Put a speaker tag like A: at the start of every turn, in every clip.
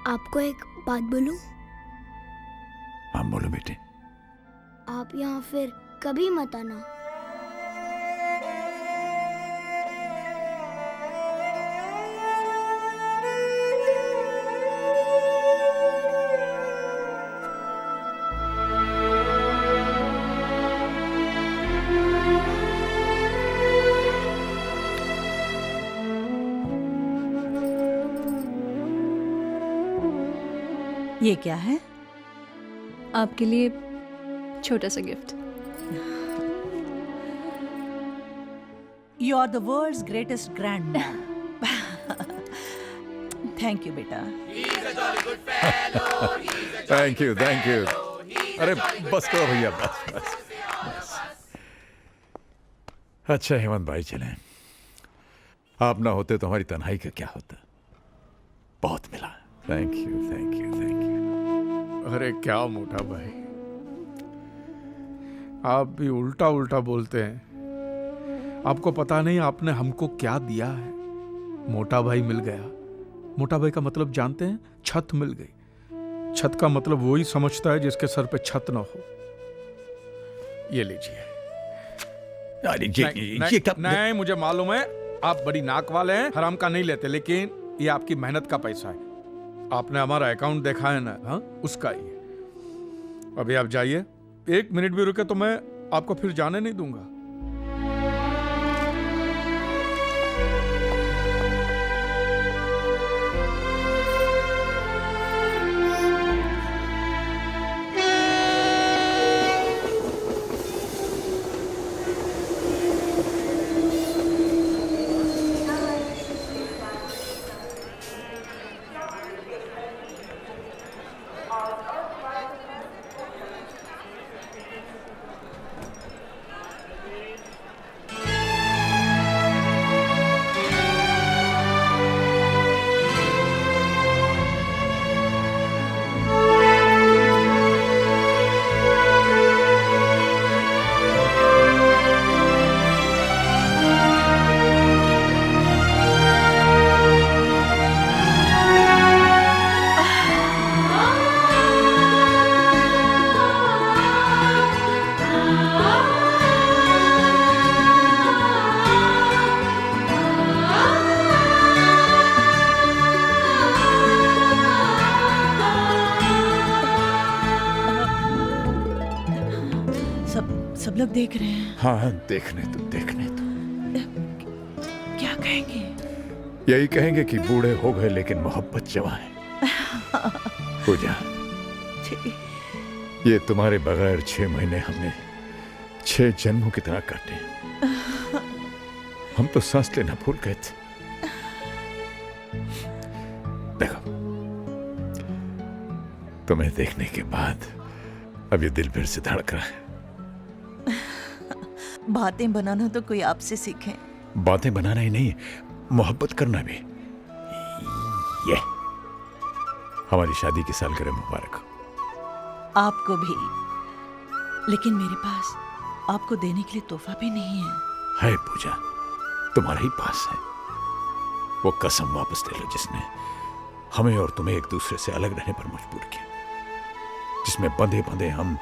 A: आपको एक बात बोलूं?
B: हाँ बोलो बेटे।
A: आप यहाँ फिर कभी मत आना।
C: ये क्या है?
D: आपके लिए छोटा सा gift.
C: You are the world's greatest grandma. Thank you बेटा।
B: Thank you thank you. अरे बस करो भैया, बस बस बस। अच्छा हेमंत भाई चलें। आप ना होते तो हमारी तन्हाई का क्या होता। बहुत मिला। Thank you thank you thank you.
E: अरे क्या मोटा भाई, आप भी उल्टा उल्टा बोलते हैं। आपको पता नहीं आपने हमको क्या दिया है। मोटा भाई मिल गया। मोटा भाई का मतलब जानते हैं? छत मिल गई। छत का मतलब वही समझता है जिसके सर पे छत ना हो। ये लीजिए।
B: अरे
E: नहीं, नहीं मुझे मालूम है आप बड़ी नाक वाले हैं, हराम का नहीं लेते, लेकिन ये आपकी मेहनत का पैसा है। आपने हमारा अकाउंट देखा है ना? हाँ, उसका ही है। अभी आप जाइए, 1 मिनट भी रुके तो मैं आपको फिर जाने नहीं दूंगा।
C: सब लोग देख रहे हैं।
B: हाँ देखने तो देखने तो।
C: क्या कहेंगे?
B: यही कहेंगे कि बूढ़े हो गए लेकिन मोहब्बत जवां है। पूजा, ये तुम्हारे बगैर 6 महीने हमने 6 जन्मों की तरह काटे। हम तो सांस लेना भूल गए थे। देखो, तुम्हें देखने के बाद अब ये दिल फिर से धड़क रहा है।
C: बातें बनाना तो कोई आपसे सीखे।
B: बातें बनाना ही नहीं, मोहब्बत करना भी। ये हमारी शादी की सालगिरह मुबारक हो।
C: आपको भी। लेकिन मेरे पास आपको देने के लिए तोहफा भी नहीं है।
B: पूजा, तुम्हारे ही पास है। वो कसम वापस ले लो जिसने हमें और तुम्हें एक दूसरे से अलग रहने पर मजबूर किया, जिसमें बंधे बंधे हम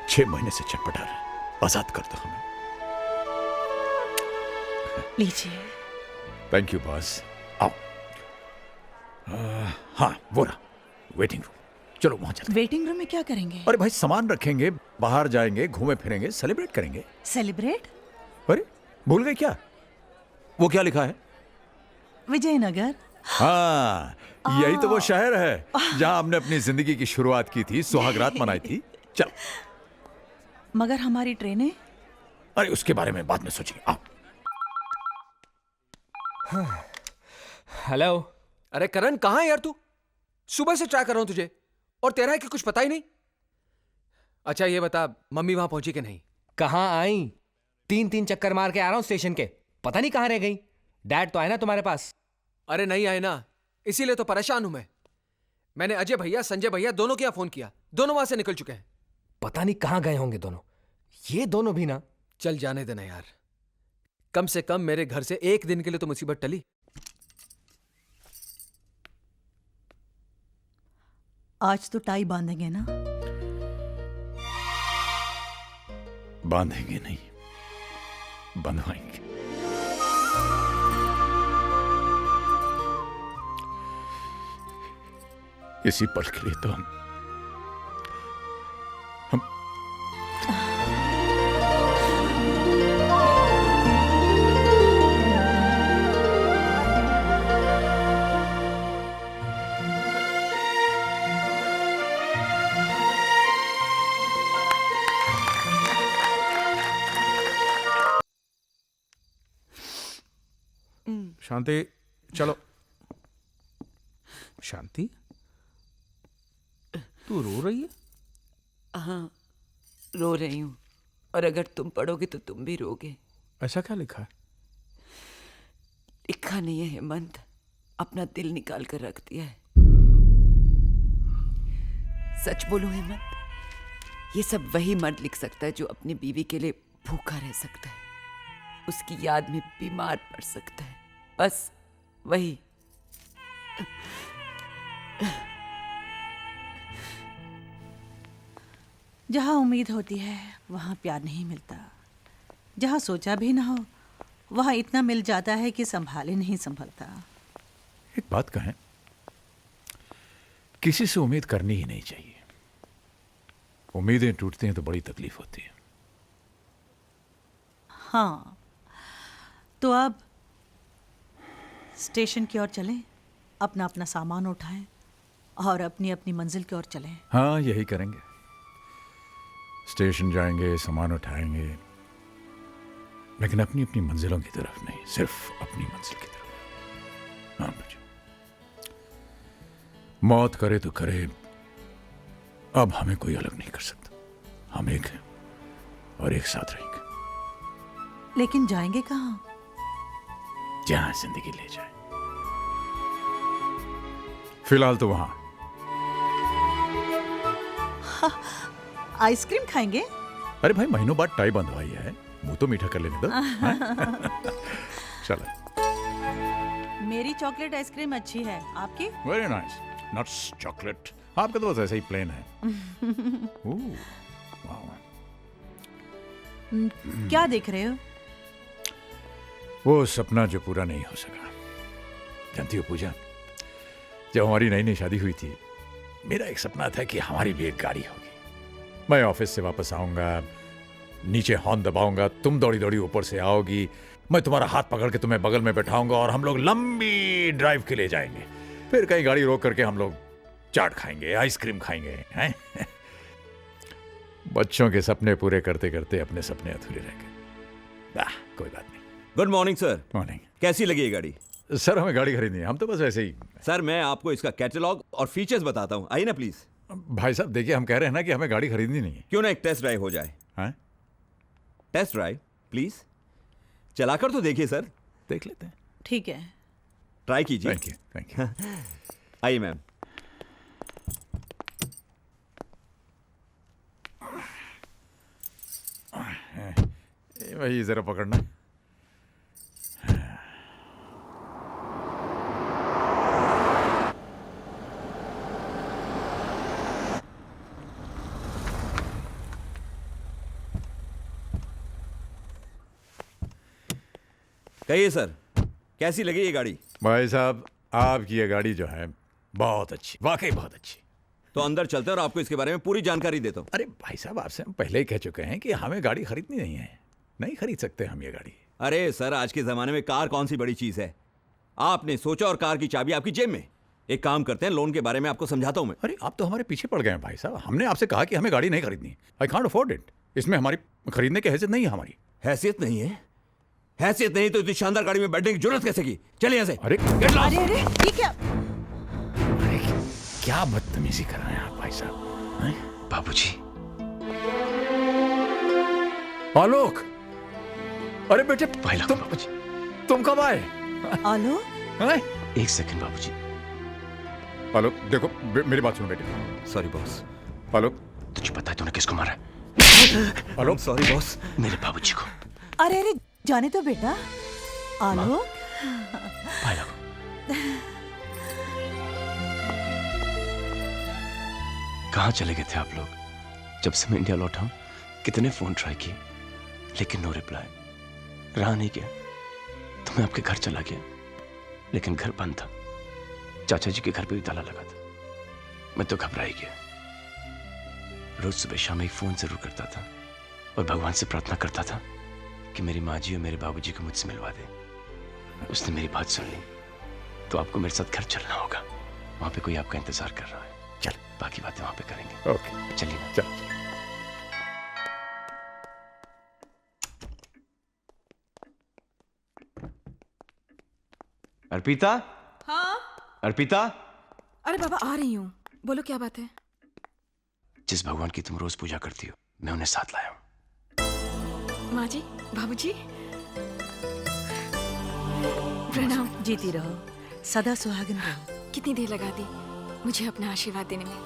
B: 6 महीने से छटपटा रहे। आजाद कर दो हमें।
C: लीजिए।
B: Thank you boss. आओ। हाँ वो रहा वेटिंग रूम। चलो वहां चलते।
C: वेटिंग रूम में क्या करेंगे?
B: अरे भाई सामान रखेंगे, बाहर जाएंगे, घूमे फिरेंगे, सेलिब्रेट करेंगे।
C: सेलिब्रेट?
B: अरे भूल गए क्या? वो क्या लिखा है?
C: विजयनगर।
B: हाँ, यही तो वो शहर है जहां हमने अपनी जिंदगी की शुरुआत की थी, सुहागरात मनाई थी। चल।
C: मगर हमारी ट्रेनें?
B: अरे उसके बारे में बाद में सोचेंगे। आओ।
F: हेलो। अरे करण कहाँ है यार तू? सुबह से ट्राई कर रहा हूं तुझे, और तेरा है कि कुछ पता ही नहीं। अच्छा ये बता, मम्मी वहां पहुंची कि नहीं?
G: कहाँ आई? 3 चक्कर मार के आ रहा हूं स्टेशन के, पता नहीं कहाँ रह गई। डैड तो आए ना तुम्हारे पास?
F: अरे नहीं आए ना, इसीलिए तो परेशान हूं मैं। मैंने अजय भैया, संजय भैया दोनों के यहाँ फोन किया, दोनों वहां से निकल चुके हैं।
G: पता नहीं कहाँ गए होंगे दोनों। ये दोनों भी ना।
F: चल जाने देना यार, कम से कम मेरे घर से एक दिन के लिए तो मुसीबत टली।
C: आज तो टाई बांधेंगे ना?
B: बांधेंगे नहीं, बंधवाएंगे। इसी पल के लिए तो हम
E: शांति, चलो। शांति, तू रो रही है?
H: हाँ, रो रही हूँ। और अगर तुम पढ़ोगे तो तुम भी रोगे।
E: ऐसा क्या लिखा है?
H: लिखा नहीं है हेमंत, अपना दिल निकाल कर रख दिया है। सच बोलो हेमंत, ये सब वही मर्द लिख सकता है जो अपनी बीवी के लिए भूखा रह सकता है, उसकी याद में बीमार पड़ सकता है, बस वही।
C: जहाँ उम्मीद होती है वहाँ प्यार नहीं मिलता, जहाँ सोचा भी ना हो वहाँ इतना मिल जाता है कि संभाले नहीं संभलता।
B: एक बात कहें, किसी से उम्मीद करनी ही नहीं चाहिए। उम्मीदें टूटती हैं तो बड़ी तकलीफ होती है।
C: हाँ, तो अब स्टेशन की ओर चलें, अपना अपना सामान उठाएं और अपनी अपनी मंजिल की ओर चलें।
B: हाँ, यही करेंगे। स्टेशन जाएंगे, सामान उठाएंगे, लेकिन अपनी अपनी मंजिलों की तरफ नहीं, सिर्फ अपनी मंजिल की तरफ। हाँ बच्चों, मौत करे तो करे, अब हमें कोई अलग नहीं कर सकता। हम एक हैं और एक साथ रहेंगे।
C: लेकिन जाएंगे कहाँ?
B: जहां जिंदगी ले जाए। फिलहाल तो वहां।
C: आइसक्रीम खाएंगे?
B: अरे भाई, महीनों बाद टाई बंधवाई है, मुंह तो मीठा कर लेने दो। चलो।
C: मेरी चॉकलेट आइसक्रीम अच्छी है, आपकी?
B: Very nice. नट्स चॉकलेट, आपका तो बस ऐसा ही प्लेन है। वाह।
C: क्या देख रहे हो?
B: वो सपना जो पूरा नहीं हो सका। जानती हो पूजा, जब हमारी नई नई शादी हुई थी, मेरा एक सपना था कि हमारी भी एक गाड़ी होगी। मैं ऑफिस से वापस आऊंगा, नीचे हॉर्न दबाऊंगा, तुम दौड़ी दौड़ी ऊपर से आओगी, मैं तुम्हारा हाथ पकड़ के तुम्हें बगल में बैठाऊंगा और हम लोग लंबी ड्राइव के लिए जाएंगे। फिर कहीं गाड़ी रोक करके हम लोग चाट खाएंगे, आइसक्रीम खाएंगे, हैं? बच्चों के सपने पूरे करते करते अपने सपने अधूरे रह गए। कोई बात नहीं।
I: Good morning sir.
B: मॉर्निंग।
I: कैसी लगी ये गाड़ी?
B: सर, हमें गाड़ी खरीदनी है, हम तो बस ऐसे ही।
I: सर, मैं आपको इसका कैटलॉग और फीचर्स बताता हूँ, आइए ना प्लीज।
B: भाई साहब देखिए, हम कह रहे हैं ना कि हमें गाड़ी खरीदनी नहीं है।
I: क्यों ना एक टेस्ट ड्राइव हो जाए?
B: हैं?
I: टेस्ट ड्राइव प्लीज, चलाकर तो देखिए सर।
B: देख लेते हैं।
C: ठीक है,
I: ट्राई कीजिए।
B: Thank you, thank you.
I: आइए मैम।
B: वही जरा पकड़ना।
I: कहिए सर, कैसी लगी ये गाड़ी?
B: भाई साहब, आपकी ये गाड़ी जो है बहुत अच्छी, वाकई बहुत अच्छी।
I: तो अंदर चलते हैं और आपको इसके बारे में पूरी जानकारी देता हूँ।
B: अरे भाई साहब, आपसे हम पहले ही कह चुके हैं कि हमें गाड़ी खरीदनी नहीं है, नहीं खरीद सकते हम ये गाड़ी।
I: अरे सर, आज के जमाने में कार कौन सी बड़ी चीज है? आपने सोचा और कार की चाबी आपकी जेब में। एक काम करते हैं, लोन के बारे में आपको समझाता हूँ मैं।
B: अरे आप तो हमारे पीछे पड़ गए हैं भाई साहब। हमने आपसे कहा कि हमें गाड़ी नहीं खरीदनी। I can't afford it. इसमें हमारी खरीदने की हैसियत नहीं है हमारी।
I: हैसियत नहीं है? हैसियत नहीं तो इतनी शानदार गाड़ी में बैठने की जरूरत कैसे की? चलिए यहाँ से।
B: अरे
C: अरे अरे, ये क्या?
B: अरे क्या बदतमीजी कर रहे हैं आप भाई साहब?
J: बाबूजी।
B: आलोक, अरे बेटे,
J: बाबूजी।
B: तुम कब आए?
C: आलोक,
J: एक सेकंड बाबूजी।
B: आलोक देखो, मेरी बात सुनो बेटे।
I: Sorry boss.
B: आलोक,
J: तुझे पता है तूने किसको मारा?
B: आलोक,
I: सॉरी बॉस।
J: मेरे बाबूजी को।
C: अरे अरे, जाने तो बेटा। आलोक,
J: कहाँ चले गए थे आप लोग? जब से मैं इंडिया लौटा हूं कितने फोन ट्राई किए, लेकिन नो रिप्लाई। रहा नहीं गया तो मैं आपके घर चला गया, लेकिन घर बंद था। चाचा जी के घर पे भी ताला लगा था। मैं तो घबरा ही गया। रोज सुबह शाम एक फोन जरूर करता था और भगवान से प्रार्थना करता था कि मेरी माँ जी और मेरे बाबूजी को मुझसे मिलवा दे। उसने मेरी बात सुन ली, तो आपको मेरे साथ घर चलना होगा। वहां पे कोई आपका इंतजार कर रहा है। चल, बाकी बातें वहां पे करेंगे।
B: ओके,
J: चलिए ना।
B: चल।
I: अर्पिता।
K: हाँ?
I: अर्पिता।
K: अरे बाबा आ रही हूँ, बोलो क्या बात है?
J: जिस भगवान की तुम रोज पूजा करती हो, मैं उन्हें साथ लाया हूँ।
K: माँ जी, बाबूजी, प्रणाम।
C: जीती रहो, सदा सुहागन रहो।
K: कितनी देर लगा दी मुझे अपना आशीर्वाद देने में।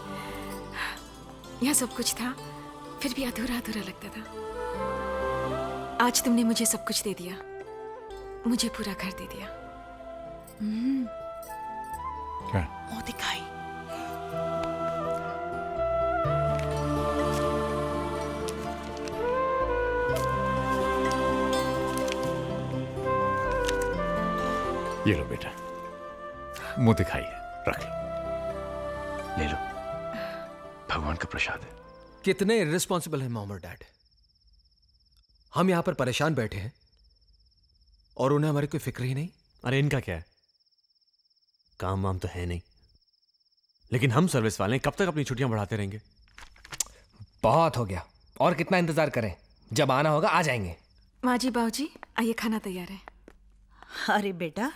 K: यहाँ सब कुछ था, फिर भी अधूरा अधूरा लगता था। आज तुमने मुझे सब कुछ दे दिया, मुझे पूरा घर दे दिया।
B: क्या?
C: मुंह दिखाई।
B: ये लो बेटा, मुंह दिखाई है, रख लो।
J: ले लो, भगवान का प्रसाद है।
F: कितने इर्रिस्पॉन्सिबल हैं मॉम और डैड। हम यहां पर परेशान बैठे हैं और उन्हें हमारी कोई फिक्र ही नहीं।
L: अरे इनका क्या है, काम वाम तो है नहीं, लेकिन हम सर्विस वाले कब तक अपनी छुट्टियां बढ़ाते रहेंगे?
G: बहुत हो गया, और कितना इंतजार करें? जब आना होगा आ जाएंगे।
K: माँ जी, बाबूजी, आइए, खाना तैयार है।
C: अरे बेटा,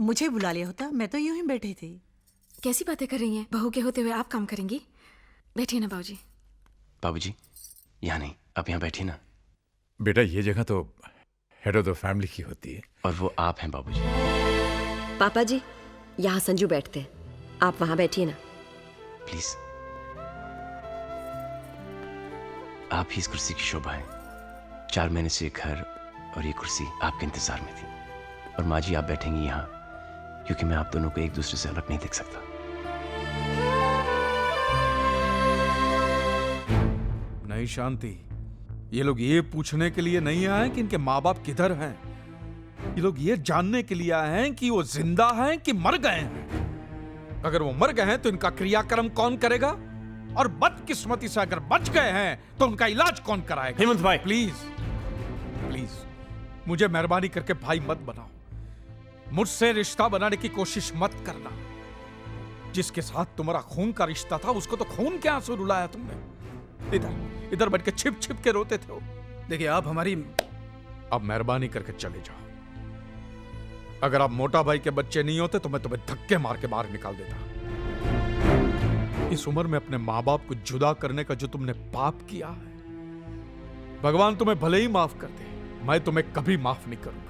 C: मुझे बुला लिया होता, मैं तो यूं ही बैठी थी।
K: कैसी बातें कर रही हैं? बहू के होते हुए आप काम करेंगी? बैठिए ना बाबूजी।
J: बाबूजी, यहाँ नहीं, अब यहाँ बैठिए ना।
B: बेटा, ये जगह तो हेड ऑफ द फैमिली की होती है।
J: और वो आप हैं बाबूजी।
M: पापा जी, यहाँ संजू बैठते हैं, आप वहां बैठिए ना।
J: प्लीज। आप ही इस कुर्सी की शोभा है। 4 महीने से ये घर और ये कुर्सी आपके इंतजार में थी। और माँ जी, आप बैठेंगी यहाँ क्योंकि मैं आप दोनों को एक दूसरे से अलग नहीं देख सकता।
E: नहीं शांति, ये लोग ये पूछने के लिए नहीं आए कि इनके माँ बाप किधर हैं। ये लोग ये जानने के लिए आए हैं कि वो जिंदा हैं कि मर गए हैं। अगर वो मर गए हैं तो इनका क्रियाक्रम कौन करेगा, और बदकिस्मती से अगर बच गए हैं तो उनका इलाज कौन कराएगा।
L: हेमंत भाई,
E: प्लीज प्लीज मुझे मेहरबानी करके भाई मत बनाओ। मुझसे रिश्ता बनाने की कोशिश मत करना। जिसके साथ तुम्हारा खून का रिश्ता था उसको तो खून के आंसू रुलाया तुमने। इधर इधर बैठ के छिप छिप के रोते थे। देखिए, आप हमारी अब मेहरबानी करके चले जाओ। अगर आप मोटा भाई के बच्चे नहीं होते तो मैं तुम्हें धक्के मार के बाहर निकाल देता। इस उम्र में अपने माँ बाप को जुदा करने का जो तुमने पाप किया है, भगवान तुम्हें भले ही माफ कर दे, मैं तुम्हें कभी माफ नहीं करूंगा।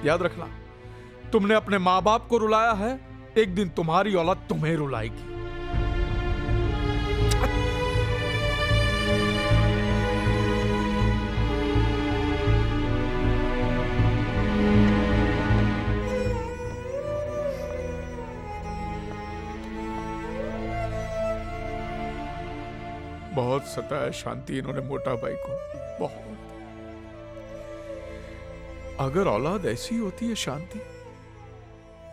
E: याद रखना, तुमने अपने माँ बाप को रुलाया है, एक दिन तुम्हारी औलाद तुम्हें रुलाएगी। बहुत सताया शांति इन्होंने मोटा भाई को, बहुत। अगर औलाद ऐसी होती है शांति,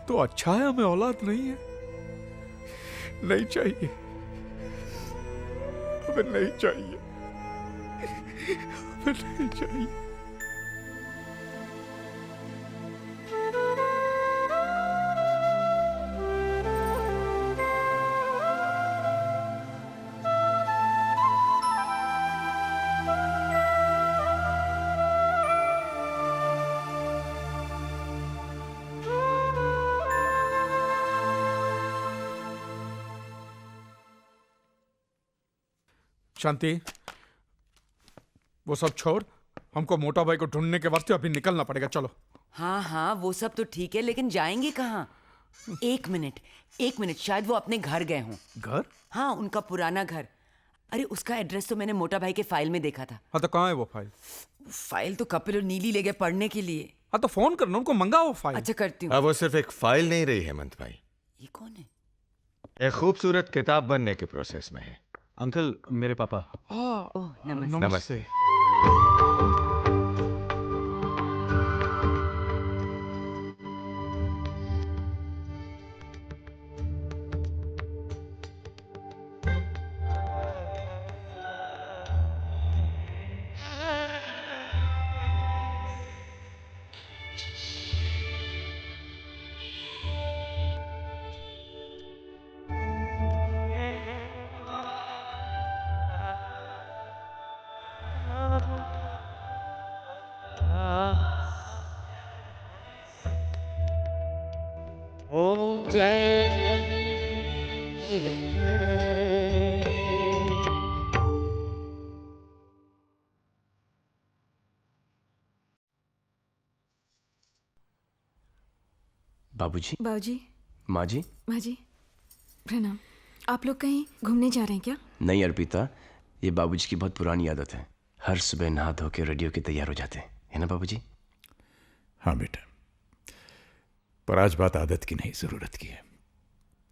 E: तो अच्छा है हमें औलाद नहीं है। नहीं चाहिए, हमें नहीं चाहिए, हमें नहीं चाहिए। शांति, वो सब छोड़, हमको मोटा भाई को ढूंढने के वास्ते अभी निकलना पड़ेगा। चलो।
H: हाँ हाँ, वो सब तो ठीक है, लेकिन जाएंगे कहाँ? एक मिनट, शायद वो अपने घर गए हों।
E: घर?
H: हाँ, उनका पुराना घर। अरे उसका एड्रेस तो मैंने मोटा भाई के फाइल में देखा था।
E: हाँ तो कहाँ है वो फाइल?
H: फाइल तो कपिल और नीली ले गए पढ़ने के लिए।
E: हाँ तो फोन करना, उनको मंगाओ फाइल।
H: अच्छा, करती हूँ।
N: अब वो सिर्फ एक फाइल नहीं रही हेमंत भाई,
H: ये कौन है?
N: एक खूबसूरत किताब बनने के प्रोसेस में है।
L: अंकल, मेरे पापा।
H: ओह, नमस्ते।
N: नमस्ते।
J: बाबूजी,
K: बाबूजी,
J: माँ जी।
K: माँ जी, प्रणाम। आप लोग कहीं घूमने जा रहे हैं क्या?
J: नहीं अर्पिता, ये बाबूजी की बहुत पुरानी आदत है। हर सुबह नहा धो के रेडियो के तैयार हो जाते हैं, है ना बाबूजी?
B: हाँ बेटा, पर आज बात आदत की नहीं, जरूरत की है।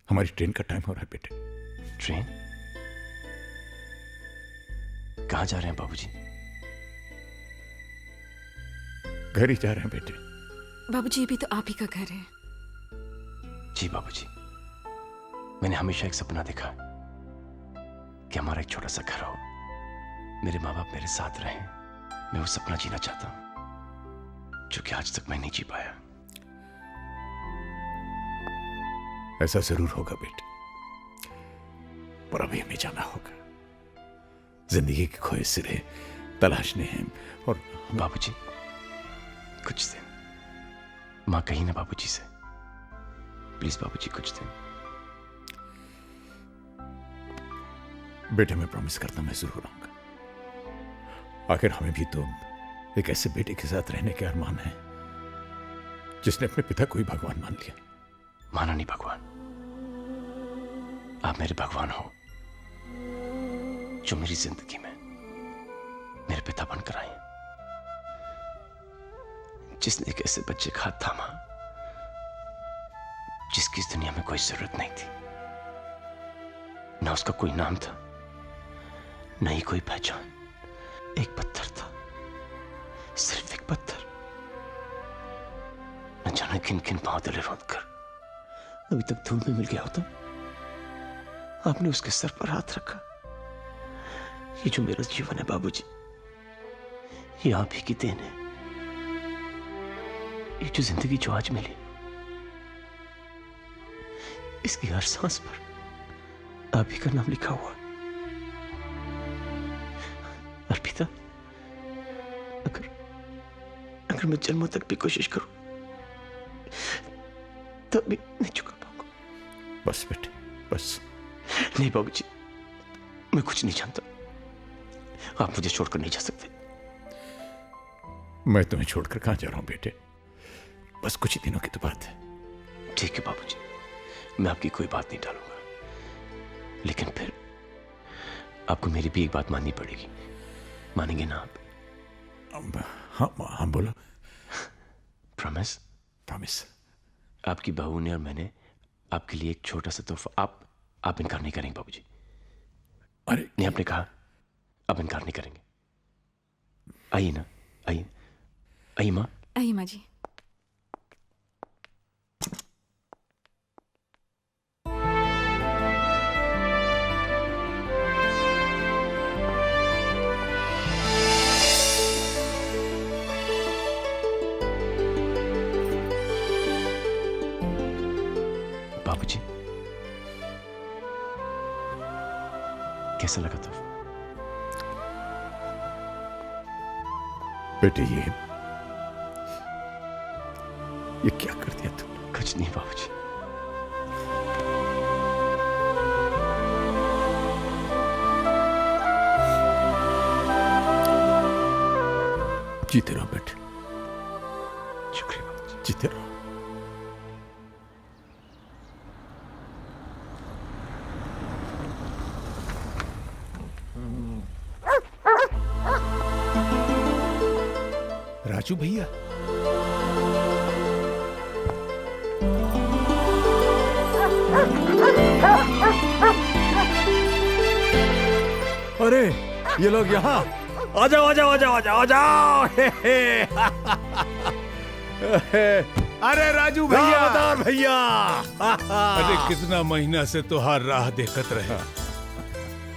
B: हमारी ट्रेन का टाइम हो रहा है बेटे।
J: ट्रेन? कहाँ जा रहे हैं बाबूजी?
B: घर ही जा रहे हैं बेटे।
K: बाबूजी, ये भी तो आप ही का घर है।
J: जी बाबूजी, मैंने हमेशा एक सपना देखा कि हमारा एक छोटा सा घर हो, मेरे माँ बाप मेरे साथ रहें। मैं वो सपना जीना चाहता हूं जो कि आज तक मैं नहीं जी पाया।
B: ऐसा जरूर होगा बेटे, पर अभी हमें जाना होगा। जिंदगी के खोए सिरे तलाशने हैं। और
J: बाबूजी, कुछ दिन माँ कही ना बाबूजी से, प्लीज बाबूजी कुछ दिन।
B: बेटे मैं प्रॉमिस करता हूं, मैं जरूर आऊंगा। आखिर हमें भी तो एक ऐसे बेटे के साथ रहने के अरमान है जिसने अपने पिता को ही भगवान मान लिया।
J: माना नहीं भगवान, आप मेरे भगवान हो जो मेरी जिंदगी में मेरे पिता बनकर आए, जिसने एक ऐसे बच्चे का हाथ थामा जिसकी इस दुनिया में कोई जरूरत नहीं थी। ना उसका कोई नाम था, न ही कोई पहचान। एक पत्थर था, सिर्फ एक पत्थर। न जाने किन किन बादल रोंद कर अभी तक धूल में मिल गया होता। आपने उसके सर पर हाथ रखा। ये जो मेरा जीवन है बाबूजी, ये आप ही की देन है। ये जो जिंदगी जो आज मिली, इसकी हर सांस पर आप ही का नाम लिखा हुआ। अर्पिता, अगर मैं जन्मों तक भी कोशिश करूं तब भी नहीं चुका पाऊंगा।
B: बस बेटे, बस।
J: नहीं बाबूजी, मैं कुछ नहीं जानता। आप मुझे छोड़कर नहीं जा सकते।
B: मैं तुम्हें छोड़कर कहां जा रहा हूं बेटे, बस कुछ ही दिनों की तो बात है।
J: ठीक है बाबूजी, मैं आपकी कोई बात नहीं टालूंगा, लेकिन फिर आपको मेरी भी एक बात माननी पड़ेगी। मानेंगे ना आप?
B: हाँ हाँ, बोलो।
J: प्रॉमिस?
B: प्रॉमिस।
J: आपकी बहू ने और मैंने आपके लिए एक छोटा सा तोहफा। आप इनकार नहीं करेंगे बाबूजी?
B: अरे
J: नहीं, आपने कहा आप इनकार नहीं करेंगे। आइए ना, आइए आइए माँ।
K: आइए माँ जी।
J: बाबूजी, कैसा लगा तोहफा?
B: बेटे ये क्या कर दिया तुमने?
J: कुछ नहीं बाबूजी।
B: जीते रहो बेटे।
J: शुक्रिया बाबूजी।
B: जीते रहो। राजू भैया,
O: Ah!
B: अरे ये लोग यहाँ आ जाओ आ जाओ आ जाओ आ जाओ आ जाओ
O: अरे राजू भैया
B: दामोदर भैया
O: अरे कितना महीना से तुहार राह देखत रहे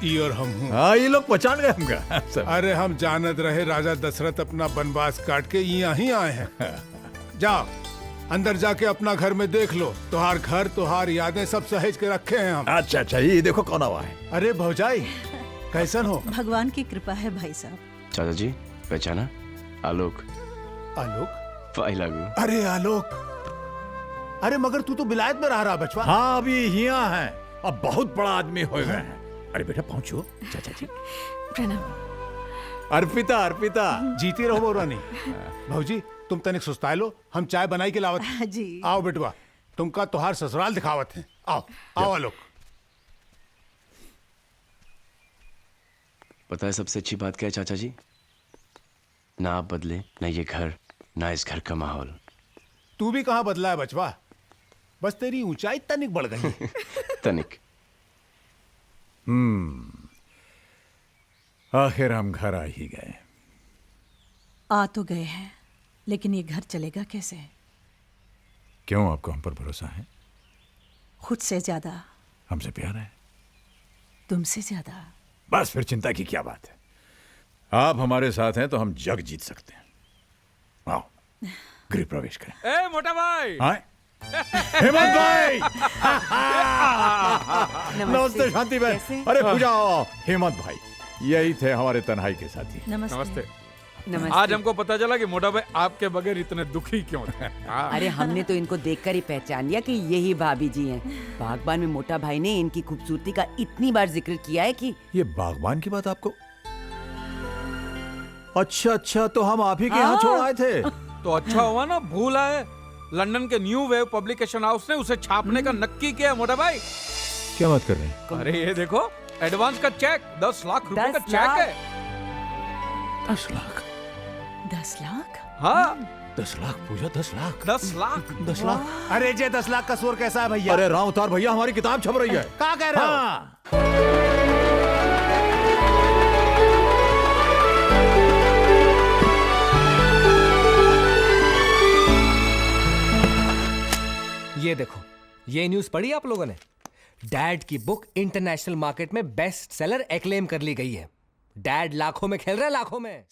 O: ई और हम हूँ।
B: हाँ ये लोग पहचान गए हमका।
O: अरे हम जानत रहे राजा दशरथ अपना वनवास काट के यहाँ ही आए हैं। जाओ अंदर जाके अपना घर में देख लो, तुहार घर तुहार यादें सब सहेज के रखे हैं हम।
B: अच्छा अच्छा ये देखो कौन आवा है।
O: अरे भौजाई कैसन हो?
C: भगवान की कृपा है भाई साहब।
J: चाचा जी पहचाना? आलोक।
O: आलोक?
J: भाई लागू।
O: अरे आलोक, अरे मगर तू तो विलायत में रह रहा बचवा।
B: हाँ अभी यहाँ है, अब बहुत बड़ा आदमी हो गए हैं। अरे बेटा पहुंचो चाचा जी।
K: प्रणाम।
B: अर्पिता अर्पिता
O: जीती रहो बौरानी। भौजी तुम तनिक सुस्ताए लो, हम चाय बनाई के लावत हैं।
C: जी।
O: आओ बेटवा, तुमका तुहार ससुराल दिखावत हैं। आओ आओ आलोक।
J: पता है सबसे अच्छी बात क्या है चाचा जी? ना आप बदले, ना ये घर, ना इस घर का माहौल।
O: तू भी कहाँ बदला है बचवा, बस तेरी ऊंचाई तनिक बढ़ गई।
J: तनिक।
B: आखिर हम घर आ ही गए।
C: आ तो गए हैं, लेकिन ये घर चलेगा कैसे?
B: क्यों आपको हम पर भरोसा है?
C: खुद से ज्यादा।
B: हमसे प्यार है?
C: तुमसे ज्यादा।
B: बस फिर चिंता की क्या बात है। आप हमारे साथ हैं तो हम जग जीत सकते हैं। आओ गृह प्रवेश करें।
F: ए मोटा भाई।
B: हाँ? हेमंत भाई। नमस्ते शांति बहन। अरे पूजा हेमंत भाई यही थे हमारे तन्हाई के साथी।
C: नमस्ते।
P: आज हमको पता चला कि मोटा भाई आपके बगैर इतने दुखी क्यों थे।
H: अरे हमने तो इनको देखकर ही पहचान लिया कि यही भाभी जी हैं। बागबान में मोटा भाई ने इनकी खूबसूरती का इतनी बार जिक्र किया है कि
B: ये बागबान की बात आपको? अच्छा अच्छा तो हम आप ही के यहाँ छोड़ आए थे।
P: तो अच्छा हुआ ना भूल आए। लंदन के न्यू वेव पब्लिकेशन हाउस ने उसे छापने का नक्की किया मोटा भाई।
B: क्या बात कर रहे हैं?
P: अरे ये देखो एडवांस का चेक 10 लाख रुपए का चेक है।
B: 10 लाख?
C: 10 लाख?
P: हाँ
B: 10 लाख पूजा 10 लाख?
P: 10 लाख
B: 10 लाख?
O: अरे जे 10 लाख का शोर कैसा है भैया?
B: अरे राम अवतार भैया हमारी किताब छप रही है।
O: क्या कह रहे हो?
G: ये देखो, ये न्यूज पढ़ी आप लोगों ने? डैड की बुक इंटरनेशनल मार्केट में बेस्ट सेलर एक्लेम कर ली गई है। डैड लाखों में खेल रहे हैं, लाखों में।